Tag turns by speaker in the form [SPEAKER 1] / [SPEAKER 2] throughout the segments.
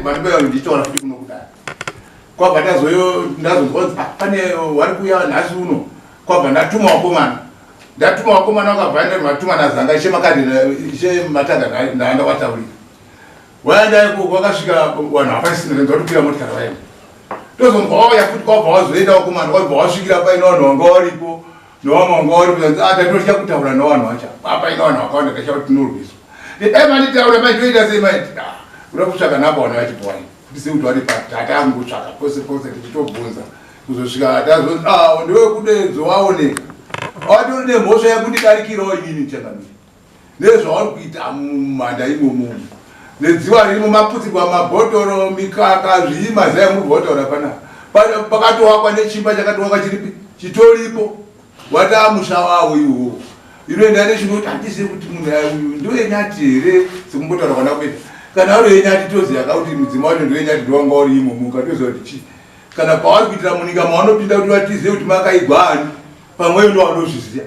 [SPEAKER 1] vanobaya nditora futi kuno kudai kwabva ndazonzwa pane wari kuuya nhasi uno kwabva ndatuma wakomana wakabva ndatuma nazanga ishe matanga ndaenda kwataurira waenda ikoko wakasvika vanhu hapasina ndatokwira motikari vaenda tozonzwa wauya futi kwabva wazoenda wakomana wabva wasvikira paina vanhu vanga varipo nowamwe vanga varipo ndatotya kutaura navanhu vacha paina vanhu vakawanda ndachava kuti tinorwiswa dai manditaura maitoita sei maiti uda kutsvaka nhamba vanhu vachibwai ndise kuti vari patata angotsvaka pose pose tichitobvunza kuzosvika tazonzi ndewekudedzo waoneka watori nemhosva yakundidarikirawo inini changamiri nezvavari kuita mumhanda imomo nedziva riri mumaputirwa mabhotoro mikaka zvii mazaya mubhotora panapa pakatowakwa nechimba chakatowakwa chiripi chitoripo wata musha wavo iwowo inoenda nechinoti handizivi kuti munhu uyu ndowenyati here sekumbotaura kwana kuita kana vari wenyati toziva kuti mudzima wacho ndowenyati ndowanga uri imomo ukatoziva kuti chii kana pavari kuitira munyika mavanopinda kuti vatizive kuti makaigwa ani pamweyo ndovanozviziva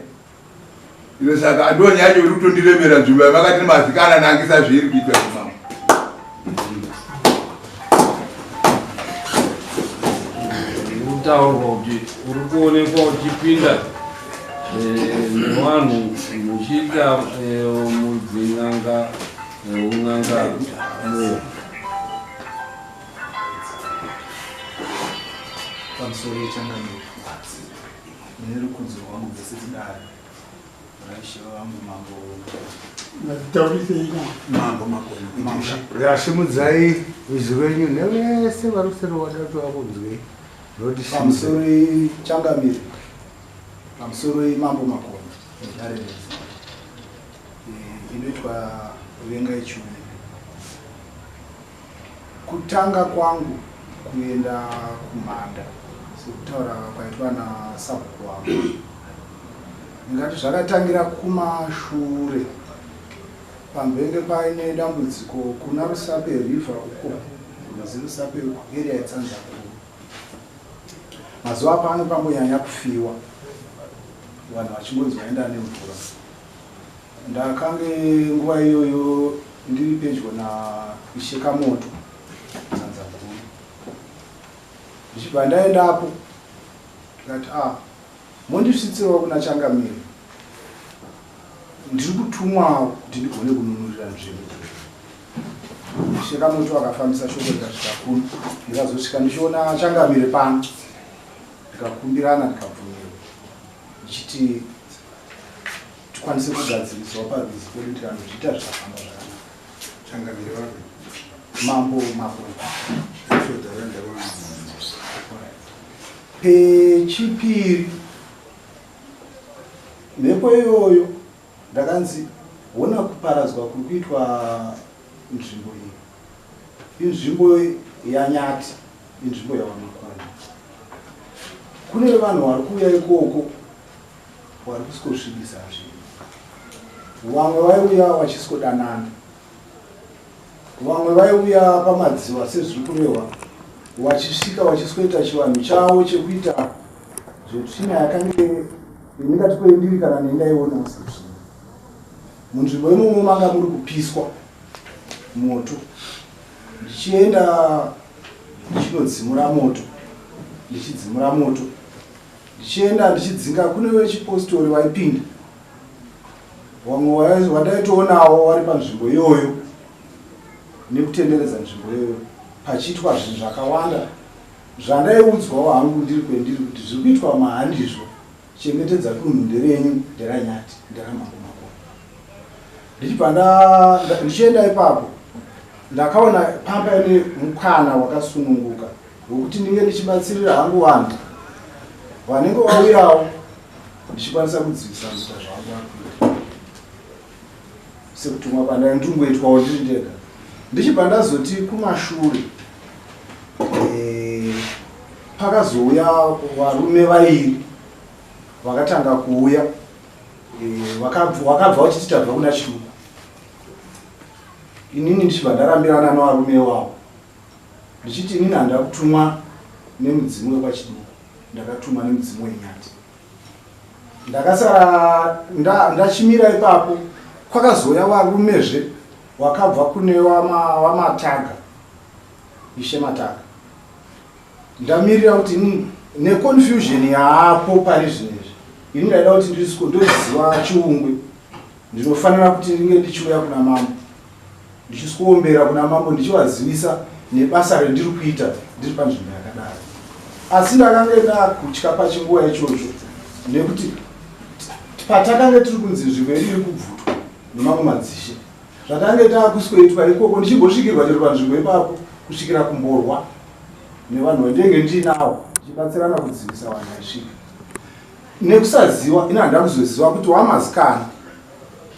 [SPEAKER 1] ino saka ndonyacho iri kutondiremera nzvimbo yavakati mazikana nangisa zveiri kuitwa zvimamo
[SPEAKER 2] taurwa kuti uri kuonekwa uchipinda nevanhu muchiita mudzin'anga un'anga
[SPEAKER 3] pamusoro yechangamiro nerukudzo rwangu rwesetidare raishe vangu
[SPEAKER 4] mambo rasimudzai vizi venyu nevese varusero wadati vakunzwei
[SPEAKER 3] pamusoro changamiro pamusoro mambo makoni nharenezi inoitwa venga yechiume kutanga kwangu kuenda kumhanda sekutaura kwaitwa nasabhuku wangu ndingati zvakatangira kumashure pambenge paine dambudziko kuna rusape river uko mazi rusape area yetsanzakuru mazuva pano pambonyanya kufiwa vanhu vachingonzi vaenda nemvura ndakange nguva iyoyo ndiri pedyo naisheka moto tsanzakuru ndichibva ndaendapo ndikati mondisvitsirawo kuna changamire ndiri kutumwa kuti ndigone kununurira nzvimbo isheka moto akafambisa shoko rikasvika kuno ndikazosvika ndichiona changamire pano ndikakumbirana ndikabvumirwa ndichiti tikwanise kugadziriswa parwizi kwedutirano zviita zvakafamba zvakanaka
[SPEAKER 1] changamire vapi
[SPEAKER 3] mambo makoni pechipiri mhepo iyoyo ndakanzi ona kuparadzwa kuri kuitwa nzvimbo iyi inzvimbo yanyati inzvimbo yavamakoni kune vanhu vari kuuya ikoko vari kusvibisa zvinhu vamwe vaiuya vachisikodanana vamwe vaiuya pamadziva sezviri kurehwa vachisvika vachisweta chivanhu chavo chekuita zvetsvina yakange indingati kwendiri kana nendaiona sezvino munzvimbo imomo manga muri kupiswa moto ndichienda ndichinodzimura moto ndichidzimura moto ndichienda ndichidzinga kune vechipostori vaipinda vamwe vandaitoonawo vari panzvimbo iyoyo nekutenderedza nzvimbo iyoyo pachiitwa zvinhu zvakawanda zvandaiudzwawo hangu ndiri kwendiri kuti zviri kuitwa mahandizvo chengetedza kunhunde renyu nderanyati nderamambo makoni ndichibva ndichienda ipapo ndakaona pamba ine mukana wakasununguka wekuti ndinge ndichibatsirira hangu vanhu vanenge vauyawo ndichikwanisa kudzivisa muita zvangu varikuita sekutumwa pandaindingoitwawo ndiri ndega ndichibva ndazoti kumashure pakazouya varume vairi vakatanga kuuya vakabva vachiti tabva kuna chiduku inini ndichibva ndarambirana navarume wavo ndichiti inini handida kutumwa nemudzimu wekwachiduku ndakatumwa nemudzimu wenyati ndakasara ndachimira ipapo kwakazouya varumezve wakabva kune wamataga Ishe Mataka. Ndamirira kuti neconfusion yaapo pari zvinezvi. Ini ndaida kuti ndoziva chiungwe. Ndinofanira kuti ndinge ndichiuya kuna mambo. Ndichisikuombera kuna mambo ndichivazivisa nebasa rendiri kuita ndiri panzvimbo yakadaro. Asi ndakanga ndakutya pachinguva ichocho nekuti patakanga tiri kunzi nzvimbo iri kubvutwa nemamwe madzishe. Zvatange taakuswetwa ikoko ndichimbosvikirwa chero panzvimbo ipapo kusvikira kumborwa nevanhu vandenge ndinawo ndichibatsirana kudzivisa vanhu vaisvika. Nekusaziva ina handina kuzoziva kuti Wamazikana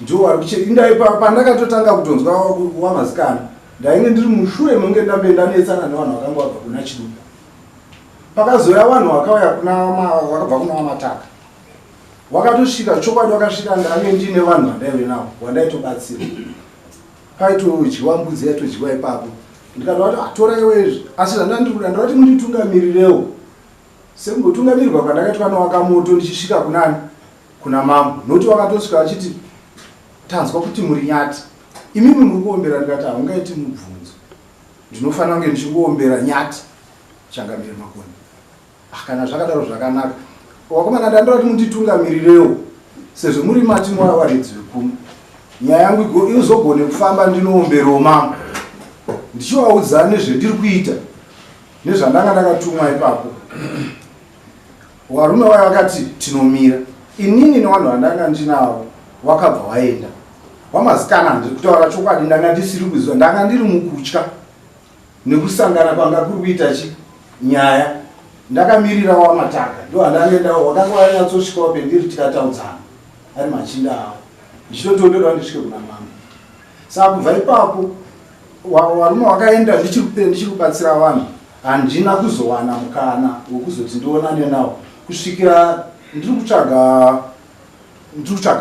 [SPEAKER 3] ndio wari kuchindaipa pandakatotanga kutonzwa Wamazikana ndainge ndiri mushure munge ndambendanetsana nevanhu vakanga vabva kuna Chiduku. Pakazoya vanhu vakauya vakabva kuna Wamataka. Wakatosvika chokwadi wakasvika ndange ndine vanhu vandaive navo wandaitobatsira. Paitodyiwa mbudzi yaitodyiwa ipapo. Ndikati tora iwezvi asi zvandandikuda ndati munditungamirewo. Sekungotungamirirwa kwandakaitwa naWakamoto ndichisvika kunani kuna mambo. Noti wakatosvika achiti tanzwa kuti muri nyati. Imimi muri kuombera ndikati haungaiti mubvunzo. Ndinofanira kunge ndichingoombera nyati changamire Makoni. Kana zvakadaro zvakanaka. Wakomana ndandoti munditungamirewo. Sezvo muri mati mwawaridzi vekumi. Nyaya yangu izogone kufamba ndinoomberawo mambo. Ndichivaudza nezvendiri kuita nezvandanga ndakatumwa ipapo. Varume vaya vakati tinomira. Inini nevanhu vandanga ndinavo wakabva waenda. Wamazikana ndikutaura chokwadi ndanga ndisiri kuziva ndanga ndiri mukutya nekusangana kwanga kuri kuita nyaya. Ndakamirira Wamataka ndo andangendawo wakanga wanyatsosvikawo pendiri tikataudzana ari machinda avo. Ndichitotonderwa ndisvike kuna mambo. Saka kubva ipapo varume vakaenda ndichiri kubatsira vanhu handina kuzowana mukana wokuzoti ndionane nawo kusvikira ndiri kutsvaga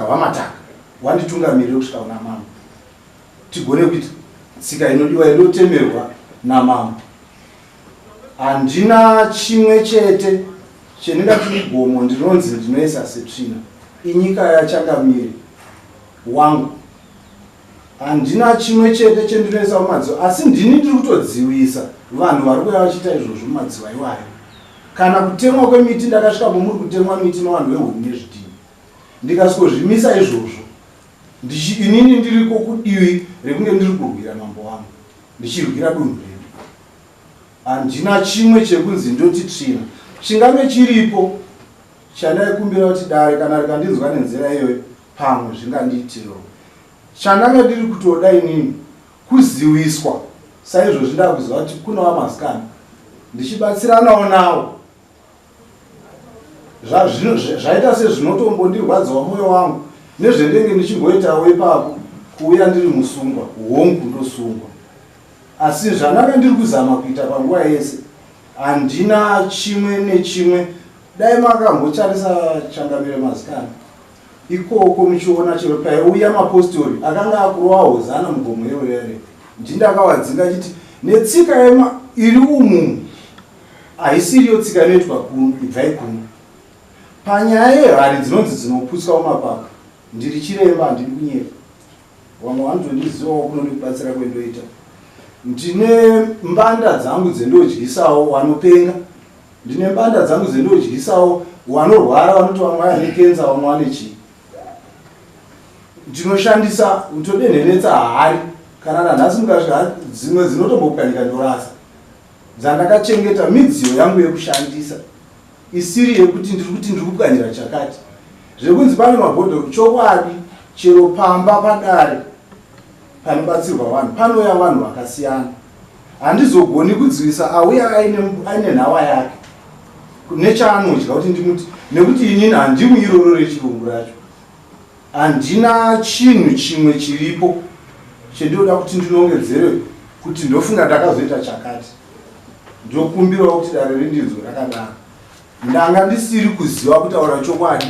[SPEAKER 3] Wamataka wanditungamirire kusvika kuna mambo tigone kuita tsika inodiwa inotemerwa namambo. Handina chimwe chete chendingati mugomo ndinonzi ndinoisa setsvina inyika yachangamire wangu. Handina chimwe chete chendinoisa mumadziva asi ndini ndiri kutodziwisa vanhu vari kuya vachiita izvozvo mumadziva iwayo. Kana kutemwa kwemiti ndakasvika pomuri kutemwa miti nevanhu vehuni nezvidhini. Ndikasikozvimisa izvozvo inini ndiriko kudivi rekunge ndiri kurwira mambo wangu ndichirwira dunhu redu. Handina chimwe chekunzi ndoti tsvina chingange chiripo chandaikumbira kuti dare kana rikandinzwa nenzira iyoyo pamwe zvingandiitirawo. Chandanga ndiri kutoda inini kuziviswa saizvozvi ndakuziva kuti kuna Wamazikana ndichibatsiranawo nawo. Zvaita sezvinotombondirwadzawo mwoyo wangu nezvendenge ndichingoitawo ipapo kuuya ndiri musungwa hongu ndosungwa. Asi zvandanga ndiri kuzama kuita panguva yese handina chimwe nechimwe. Dai makambotarisa Changamire Mazikana ikoko muchiona chero paiuya mapostori akanga akuru wahozana mugomo yeurere ndindakawadzinga chiti netsika iri umu haisiriyo tsika inoitwa ibvai kuno. Panyaya yehari dzinonzi dzinoputswa mumapapu ndiri chiremba handiri kunyeka. Vamwe vanotonizivawo kuno nekubatsira kwendoita. Ndine mbanda dzangu dzendodyisawo wanopenga. Ndine mbanda dzangu dzendodyisawo wanorwara vanoti vamwe vane kenza vamwe vane chii. Ndinoshandisa ntodenhenetsa hari kana nanhasi mukasvika dzimwe dzinotombokanika ndorasa dzandakachengeta midziyo yangu yekushandisa isiri yekuti ndiri kupwanyira chakati zvekunzi pane mabhodhoro chokwadi chero pamba padare panobatsirwa vanhu panouya vanhu vakasiyana. Handizogoni kudzivisa auya aine nhawa yake nechaanodya kuti ndimuti nekuti inini handimwi iroro rechirungu racho. Handina chinhu chimwe chiripo chendinoda kuti ndinongedzere kuti ndofunga ndakazoita chakati. Ndokumbirawo kuti dare rendinzwo rakadaro. Ndanga ndisiri kuziva kutaura chokwadi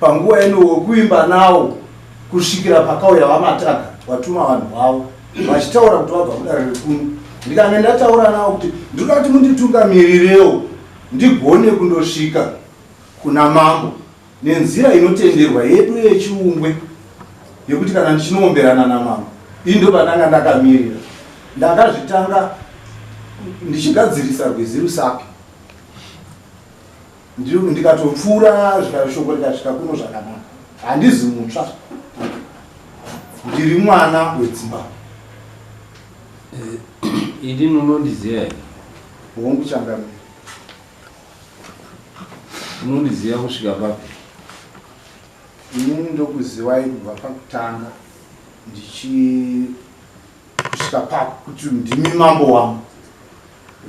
[SPEAKER 3] panguva ino wekuimba nawo kusvikira pakauya Wamataka watuma vanhu vavo vachitaura kuti vabva kudare rekuno. Ndikanga ndataura nawo kuti ndinoda kuti munditungamirirewo ndigone kundosvika kuna mambo nenzira inotenderwa yedu yechiungwe yekuti kana ndichinoomberana namambo. Iyi ndo pandanga ndakamirira. Ndakazvitanga ndichigadzirisa rwizi rusapi ndikatopfuura shoko rikasvika kuno zvakanaka. Handizi mutsva, ndiri mwana wedzimbabwe.
[SPEAKER 2] Ini unondiziva here?
[SPEAKER 3] Hongu Changamire.
[SPEAKER 2] Unondiziva kusvika papi?
[SPEAKER 3] Inini ndokuzivai kubva pakutanga kusvika papo kuti ndimi mambo wangu.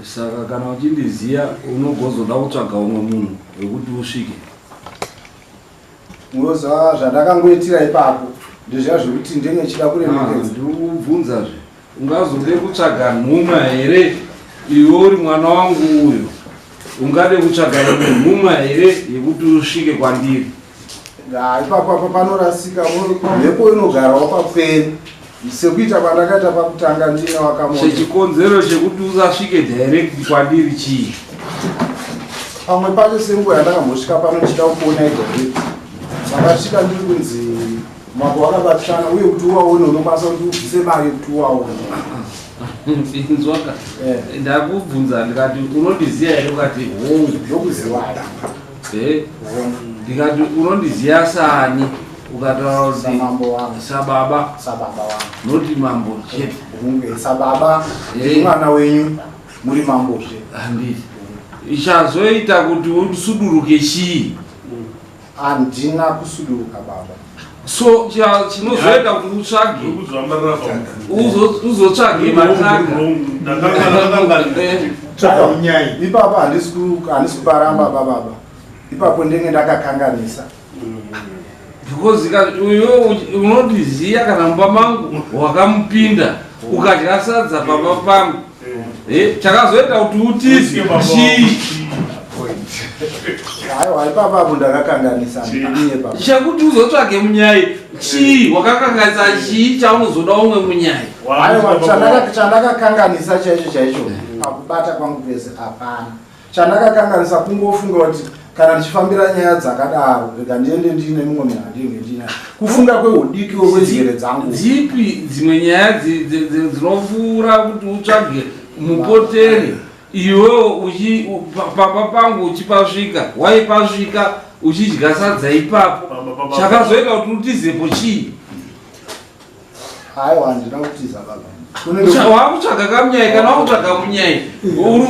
[SPEAKER 2] Saka kana uchindiziva unogozoda kutsvaga umwe munhu wekuti usvike.
[SPEAKER 3] Munoziva zvandakangoitira ipapo ndezviya zvekuti ndenge chida kuremekedza.
[SPEAKER 2] Ndikubvunzazve, ungazode kutsvaga nhumwa here? Iwe uri mwana wangu uyu, ungade kutsvaga imwe nhumwa here yekuti usvike kwandiri?
[SPEAKER 3] Ipapo apa panorasika, mhepo inogarawo paperi sekuita kwandakaita pakutanga ndine wakamoto.
[SPEAKER 2] Chikonzero chekuti usasvike direct kwandiri chii?
[SPEAKER 3] Pamwe pacho senguva yandakambosvika pano ndichida kuona direct, pakasvika ndiri kunzi mambo wakabatishana uye kuti uwaone unokwanisa kuti ubvise mari yekuti uwaone.
[SPEAKER 2] Inzwaka ndakubvunza ndikati unondiziva here? Ukati hongu.
[SPEAKER 3] Ndokuziwai.
[SPEAKER 2] Ndikati unondiziva sani? Ukataura kuti
[SPEAKER 3] mambo wangu.
[SPEAKER 2] sababa.
[SPEAKER 3] Sababa wangu.
[SPEAKER 2] Noti mambo chete.
[SPEAKER 3] Sababa mwana wenyu muri mambo zve.
[SPEAKER 2] Handiti. Ichazoita kuti usuduruke chii?
[SPEAKER 3] Handina kusuduruka baba.
[SPEAKER 2] So chinozoita kuti utsvage uzotsvage matanga.
[SPEAKER 3] Ipapo handisi kuparamba baba. Ipapo ndenge ndakakanganisa.
[SPEAKER 2] Because iwe unondiziva kana mumba mangu wakamupinda ukadya sadza pamba pangu. Chakazoita kuti utize chii?
[SPEAKER 3] Aiwa ipapo ndakakanganisa ndine baba.
[SPEAKER 2] Chakuti uzotsvage munyai chii? Wakakanganisa chii chaunozoda umwe munyai?
[SPEAKER 3] Aiwa chandakakanganisa chaicho pakubata kwangu pese hapana. Chandakakanganisa kungofunga kuti kana ndichifambira nyaya dzakadaro rega ndiende ndine mumwe munhu andinge ndinaye. Kufunga kweudiki wenzvere dzangu.
[SPEAKER 2] Dzipi dzimwe nyaya dzinopfuura kuti utsvage mupoteri iwe pamba pangu uchipasvika, waipasvika uchidya sadza ipapo? Chakazoita kuti utizepo chii?
[SPEAKER 3] Aiwa handina kutiza baba.
[SPEAKER 2] Wakutsvaga kamunyai kana wakutsvaga munyai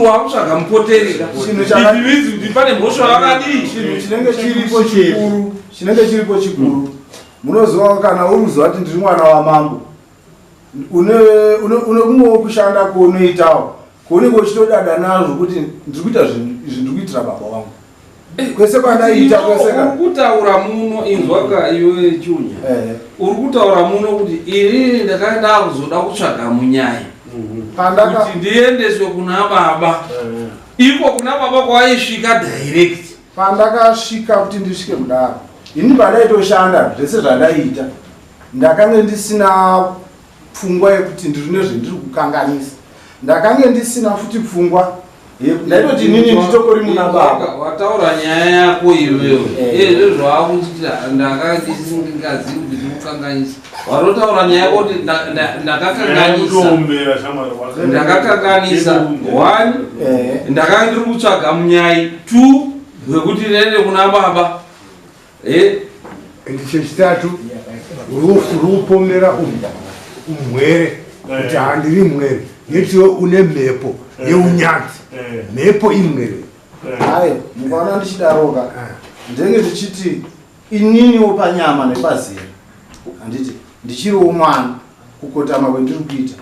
[SPEAKER 2] wakutsvaga mupoteri ka? Ndizvividzi kuti pane mhosva yakadii?
[SPEAKER 3] Chinhu chinenge chiripo chikuru. Munoziva kana uruziva kuti ndiri mwana wamambo, une kumwewo kushanda kwaunoitawo kwaunenge uchitodada nazvo kuti ndiri kuita izvi ndiri kuitira baba wangu. Kwese kwandaita kweseka.
[SPEAKER 2] Uri kutaura muno inzwaka iwe Chunya. Uri kutaura muno kuti ini ndakada kuzoda kutsvaga munyai kuti ndiendeswe kuna baba. Iko kuna baba kwaisvika direct.
[SPEAKER 3] Pandakasvika kuti ndisvike kudaro, ini pandaitoshanda zvese zvandaita ndakange ndisina pfungwa yekuti ndiri nezvendiri kukanganisa. Ndakange ndisina futi pfungwa ndaitoti inini nditokori muna baba.
[SPEAKER 2] Wataura nyaya yako iwewe. Izvo zvawakuchita ndakandisingazivi kuti ndikukanganisa. Watotaura nyaya yako kuti ndakakanganisa 1 ndakanga ndiri kutsvaga munyai 2 wekuti ndiende kuna baba.
[SPEAKER 4] Chechitatu urupomera umwere kuti handiri mwere yetiwe une mhepo yeunyanzi. Mhepo imwere.
[SPEAKER 3] Hai, mukaona ndichidaroka ndenge ndichiti ininiwo panyama nepazera handiti ndichiriwo mwana kukotama kwendiri kuita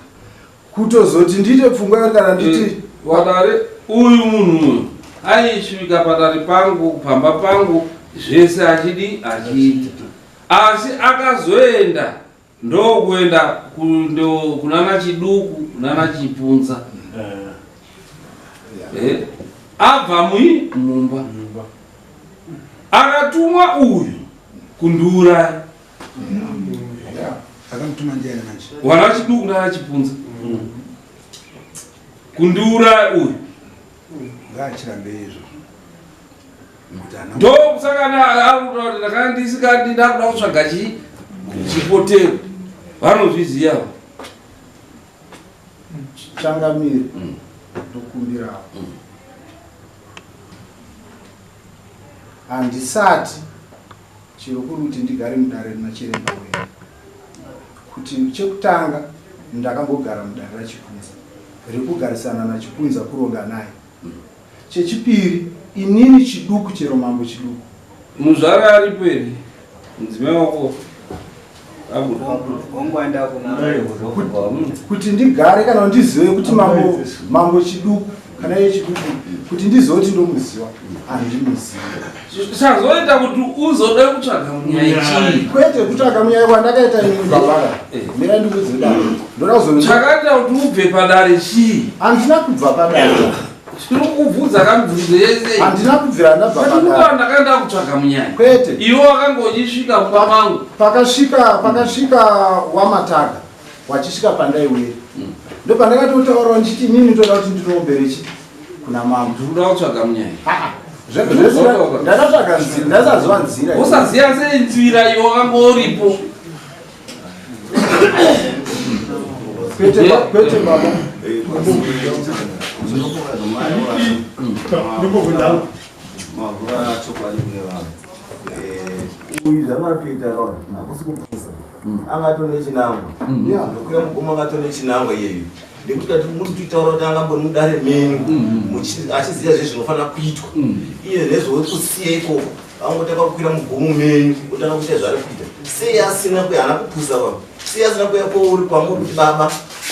[SPEAKER 3] kutozoti ndiite pfungwa kana nditi
[SPEAKER 2] wadare uyu munhu uyu aisvika padare pangu pamba pangu zvese achidi achiita, asi akazoenda ndokuenda kunana chiduku kunana chipunza. Abva mumba akatumwa uyu kundiuraya. Wana chiduku nana chipunza kundiuraya uyu. Ndokusaka ndakanga ndisikati ndakuda kutsvaga chipotero vanozviziva.
[SPEAKER 3] Changamire ndokumbirawo handisati chiro kuri kuti ndigare mudare rina chiremba wedu kuti chekutanga ndakambogara mudare rachipunza rekugarisana nachipunza kuronga naye. Chechipiri inini chiduku chero mambo chiduku
[SPEAKER 2] muzvara aripo ere mudzimai wako
[SPEAKER 3] kuti ndigare kana ndizive kuti mambo chiduku kana iye chiduku kuti ndizive kuti ndomuziva handimuzivi.
[SPEAKER 2] chazoita kuti uzode kutsvaga munyaya chii?
[SPEAKER 3] Kwete kutsvaga munyaya kwandakaita inini babara mira ndikuzida ndoda kuzoona
[SPEAKER 2] chakaita kuti ubve padare chii?
[SPEAKER 3] handina kubva padare.
[SPEAKER 2] Tiri kuvhudza kamubvunzo yese.
[SPEAKER 3] Handina kubvira ndabva
[SPEAKER 2] padare. Ndakaenda kutsvaga munyaya.
[SPEAKER 3] Kwete.
[SPEAKER 2] Iwe wakanga uchisvika kumba mangu.
[SPEAKER 3] Pakasvika Wamataga wachisvika pandaiwira. Ndo pandakatotaurawo ndichiti inini ndoda kuti ndinombere chi kuna mambo.
[SPEAKER 2] Ndinoda kutsvaga munyaya.
[SPEAKER 3] Ndakatsvaga nzira, ndasaziva nzira.
[SPEAKER 2] Usaziva sei nzira iwe wakanga uripo?
[SPEAKER 3] Kwete baba.
[SPEAKER 5] angatone chinangwa ndokwira mugomo angatone chinangwa iyeyo ndekuti ati muri kuitaura kuti angambori mudare menyu achiziva zve zvinofanira kuitwa iye nezvekusiya ikoko angotaka kukwira mugomo menyu otanga kuita zvari kuita sei asina kuya hana kupusa baba sei asina kuya kouri kwamuri kuti baba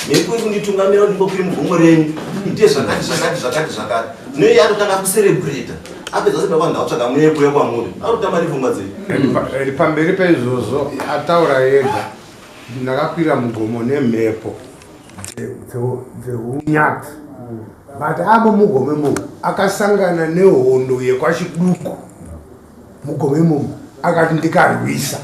[SPEAKER 5] nekuri kunditungamira kuti ndingokwira mugomo renyu ite zvakati noiye atotanga kuserebreta apedza kuti baba ndakutsvaga muye kuya kwamuri arotamba nepfungwa dzedu
[SPEAKER 4] pamberi paizvozvo ataura yega ndakakwira mugomo nemhepo dzeunyati but amo mugome imomo akasangana nehondo yekwachiduku mugome imomo akati ndikarwisa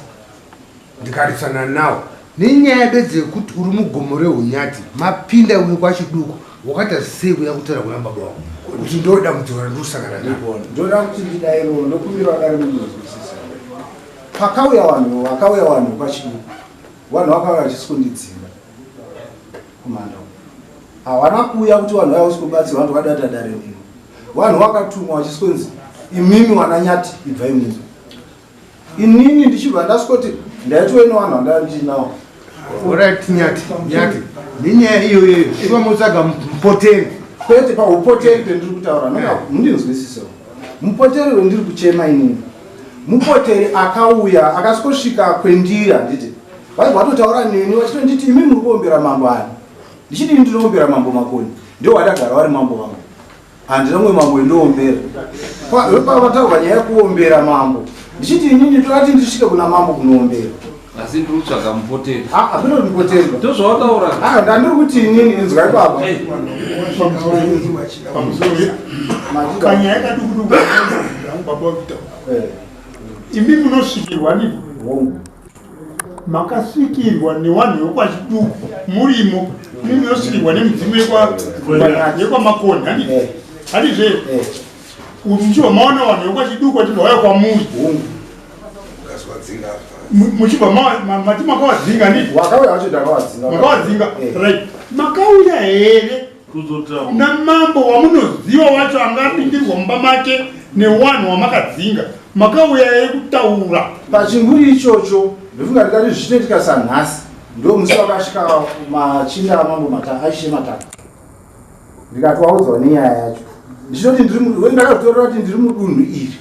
[SPEAKER 4] ndikarisana nawo nenyaya dzekuti uri mugomo reunyati mapinda wekwachiduku wakata sei kuya kutaura kuna baba wako kuti ndoda mudzora ndosangana nawo
[SPEAKER 3] ndoda kuti ndidairo ndokumbira dare munozwisisa pakauya vanhu kwachiduku vanhu vakauya vachisukundidzinga kumanda hawana kuuya kuti vanhu vaya usikubatsira vanhu vadata dare nini vanhu vakatumwa vachiskunzi imimi wananyati ibva imimi inini ndichibva ndasvikoti ndaitoene vanhu vandandinawo
[SPEAKER 4] oright nyati nenyaya iyoyo iva mutsvaga mupoteri
[SPEAKER 3] kwete paupoteri pendiri kutaura mundinzwisisewo mupoteri wendiri kuchema inini mupoteri akauya akasvikosvika kwendira nditi vaibva vatotaura neni vachitonditi imi muri kuombera mambo ani ndichiti ndinoombera mambo Makoni ndio wadagara vari mambo vangu handina mumwe mambo endoombera pavataurwa nyaya yekuombera mambo ndichiti inini ndorati ndisvike kuna mambo kunoombera
[SPEAKER 2] asi ndiri kutsvaga mupoteri
[SPEAKER 3] apino mupoteri
[SPEAKER 2] ndozvawataura
[SPEAKER 3] ndandiri kuti inini inzwai baba
[SPEAKER 6] kanyaya kadukuduku baba wakutaura imi munosvikirwa ni makasvikirwa nevanhu vekwachiduku murimo imi munosvikirwa nemudzimu yekwamakoni handizve muchibva maona vanhu vekwachiduku vachibva vaya kwamuri muchibva mati makavadzinga makavadzinga right makauya here namambo wamunoziva wacho angapindirwa mumba make newanhu wamakadzinga makauya here kutaura
[SPEAKER 3] pachinguri ichocho ndofunga ndikati zvichitoitika sanhasi ndo musi wakasvika machinda amambo aishe Matatu ndikatwaudzwa nenyaya yacho ndichitoti ndakatotorera kuti ndiri mudunhu iri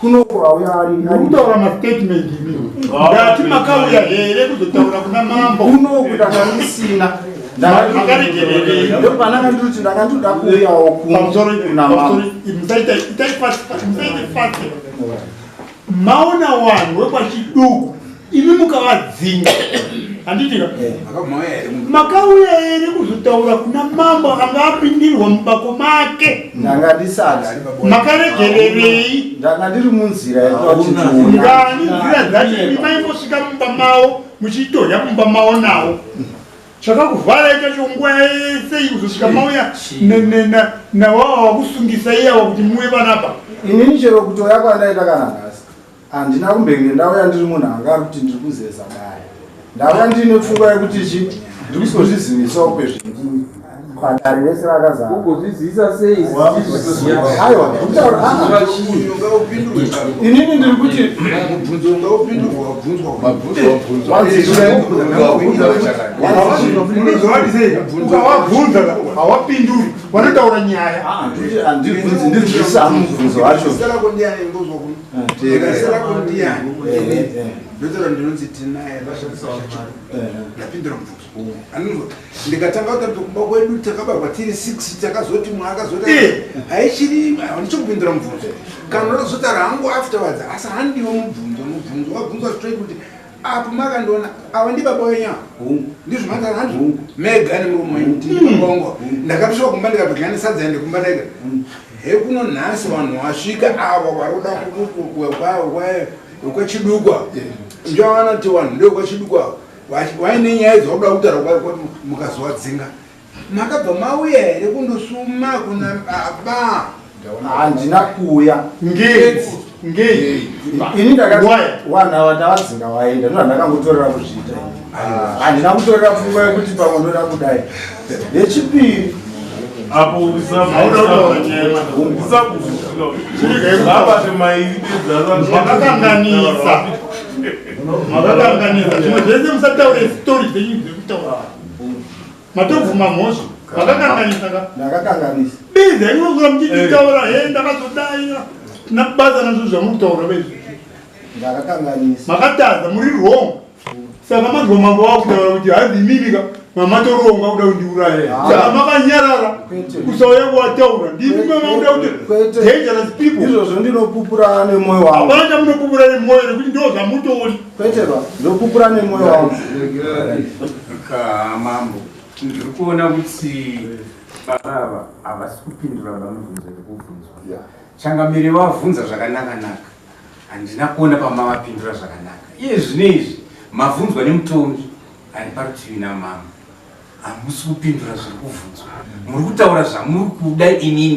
[SPEAKER 3] kunoko auya
[SPEAKER 6] arikutaura mastatement imi ndati makauya here kuzotaura kuna mambo
[SPEAKER 3] kunoko ndakandisina ndo pananga ndiri kuti ndakandoda kuuyawo kuna mambo
[SPEAKER 6] maona vanhu vekwachiduku imi mukavadzinga handitika makauya here kuzotaura kuna mambo anga apindirwa mubako make
[SPEAKER 3] ndanga ndisati
[SPEAKER 6] makaregererei
[SPEAKER 3] ndanga ndiri munzira
[SPEAKER 6] ngani nzira dzacho imi maimbosvika mumba mavo muchitonya kumba mavo nawo chakakuvhara ichacho nguva yese kuzosvika mauya nawava wakusungisa iyava kuti muve vanapa
[SPEAKER 3] inini chero kutoya kwandaita kana nhasi handina kumbenge ndauya ndiri munhu angari kuti ndiri kuzeza dare ndauya ndine pfungwa yekuti chi ndiri kuzozvizivisawo kwezvindini Kwatari nesirakaza.
[SPEAKER 2] Ugodzidzisa sei zichiziya.
[SPEAKER 3] Aiwa, kutaura inini ndiri kuti
[SPEAKER 4] mubvunzo ungaupindurwa wabvunzwa
[SPEAKER 6] ukawabvunza hawapinduri vanotaura nyaya.
[SPEAKER 3] ndirikuzisa mubvunzo wacho.
[SPEAKER 4] ndotaura ndinonzi tinaye ndapindura mubvunzo anonzwa ndikatanga kuti kumba kwedu takabarwa tiri 6 takazoti mwe akazoti haichiri ndichokupindura mubvunzo kana ndozotara hangu afterwards asi handiwo mubvunzo wabvunzwa straight kuti apo makandiona ava ndi baba wenya ndizvo matara handi mega nemurumaintiongwa ndakapiswa kumba ndikapigana sadza ende kumba ndega hekuno nhasi vanhu vasvika ava varoda wekwachidukwa njowana kuti vanhu ndewekwachidukwa waine nyaya dzaoda kutaura mukazovadzinga makabva mauya here kundosuma kuna baba
[SPEAKER 3] handina kuuya
[SPEAKER 6] ngei
[SPEAKER 3] ini ndakatiwana ndavadzinga waenda ndo handakangotorera kuzviita handina kutorera pfungwa yekuti pamwe ndoda kudai. Yechipiri
[SPEAKER 7] apo
[SPEAKER 6] makakanganisa zvimwe zvese musataure stori dzenyu dzekutaura matobvuma mhosva makakanganisa
[SPEAKER 3] ndakakanganisa
[SPEAKER 6] biza inozora muchitaura he ndakazodai nabasa nazvo zvamukutaura vezvi
[SPEAKER 3] ndakakanganisa
[SPEAKER 6] makatadza muri wrong saka mazomambo wakutaura kuti hazimivika mamatoronga kuda kundiuraya saka makanyarara kusauya kuwataura ndimi mamakuda kuti dangerous people
[SPEAKER 3] izvozvo ndinopupura nemwoyo wangu.
[SPEAKER 6] hapana chamunopupura nemwoyo nekuti ndo zvamutori
[SPEAKER 3] kweterwa ndopupura nemwoyo wangu.
[SPEAKER 8] Mambo ndiri kuona kuti baba havasi kupindura bamubvunzo rekubvunzwa changamire vabvunza zvakanaka-naka handina kuona pamavapindura zvakanaka iye zvino izvi mabvunzwa nemutongi ari parutivi namama hamusi kupindura zviri kubvunzwa muri kutaura zvamuri kuda inini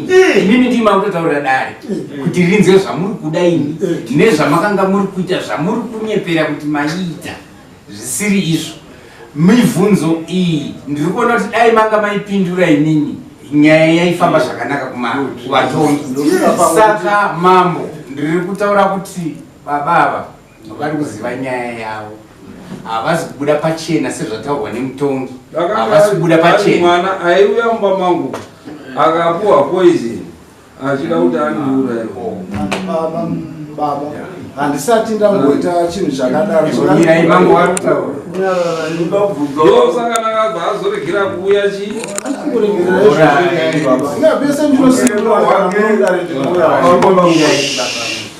[SPEAKER 8] ndii makutotaura dare kuti rinzwe zvamuri kuda ini nezvamakanga muri kuita zvamuri kunyepera kuti maita zvisiri izvo mibvunzo iyi ndiri kuona kuti dai manga maipindura inini nyaya yaifamba zvakanaka kuvatongi. Saka mambo ndiri kutaura kuti babava vari kuziva nyaya yavo havasi kubuda pachena sezvataurwa nemutongi havasi kubuda pachena.
[SPEAKER 2] Mwana aiuya mumba mangu akapuwa poison achida kuti andiuraya.
[SPEAKER 3] Baba handisati ndangoita chinhu chakadaro
[SPEAKER 8] mirai mangu varutaura
[SPEAKER 2] saka ndakabva azoregera kuuya chii
[SPEAKER 3] pese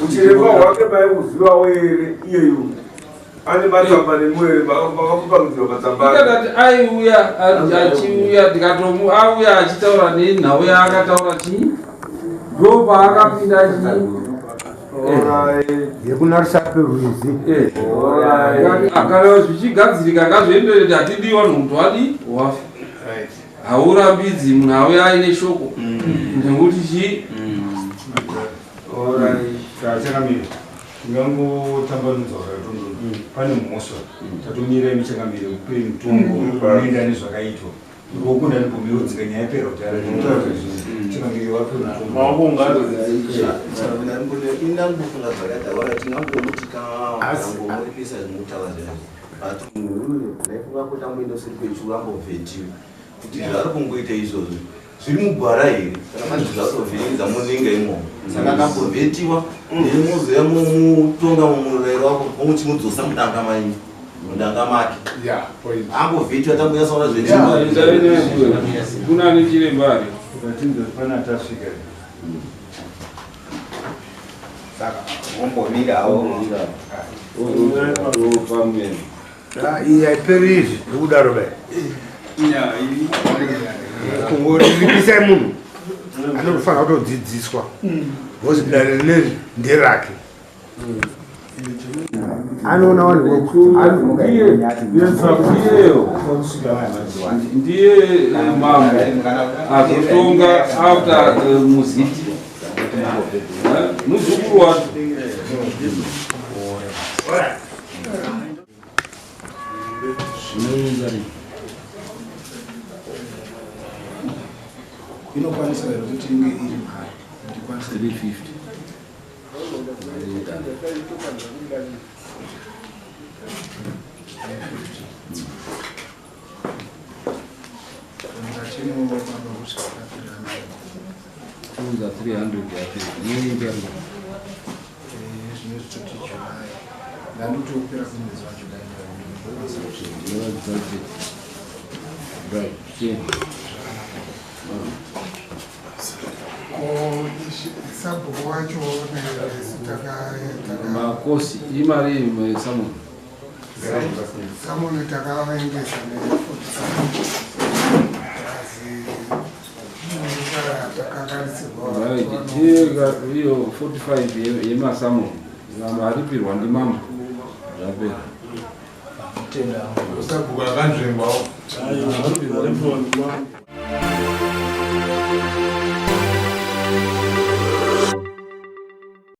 [SPEAKER 7] uchireva hwake maikuzivawo here iyeyo ane matsamba nemwere vakakupangidzwa matsamba
[SPEAKER 2] aiuya achiuya auya achitaura nenhau yaakataura chii ndo paakapinda chii
[SPEAKER 4] yekunarisa perwizi
[SPEAKER 2] kana zvichigadzirika ngazvienderete hatidiwa nhumuntu adi wafa haurambidzi munhu auya aine shoko nekuti chii
[SPEAKER 7] chakamira tingangotambanudza ratondo pane mhosva tatomira michangamire kupe mutongo unoenda nezvakaitwa okunda nepomeudzika nyaya yapera kuti arachangamire wape
[SPEAKER 5] inangofunga zvakadhawara tinangomuti kaangomuripisa zvimutaura zvazvo but munhu ndaifunga kuti amboendosiri kwechuru ambovhetiwe kuti zvari kungoita izvozvo zviri mugwara here kana mazvi zvatovhenidza muninga imomo saka akambovhetiwa nemuzoya mutonga mumurayiro wako omuchimudzosa mudanga mainyi mudanga make ambovhetiwa tamboyasaona
[SPEAKER 2] kuna nechirembari
[SPEAKER 7] pana tasvika
[SPEAKER 5] saka ombomirawo
[SPEAKER 4] iyi haiperi izvi ndikudaro dai kungoririkisai munhu anofanira kutodzidziswa bcause dare rineri nderake anoona vanhu
[SPEAKER 2] ndiye mambo azotonga after muziti muzukuru wacho zvinoenzani
[SPEAKER 3] inokwanisa here kuti inge iri mhari
[SPEAKER 2] 350 Tuza 300 yake. Nini ndio?
[SPEAKER 3] Zvinototi July. Ndandotopera kumwedzi waJuly.
[SPEAKER 2] Right. Yeah.
[SPEAKER 4] Sabhuku wacho
[SPEAKER 2] makosi imari Samuel.
[SPEAKER 4] Samuel takavaengesa
[SPEAKER 2] hiyo 45 yema Samuel maripirwa ndi mama zvapera
[SPEAKER 1] sabhuku rakanzvengwawo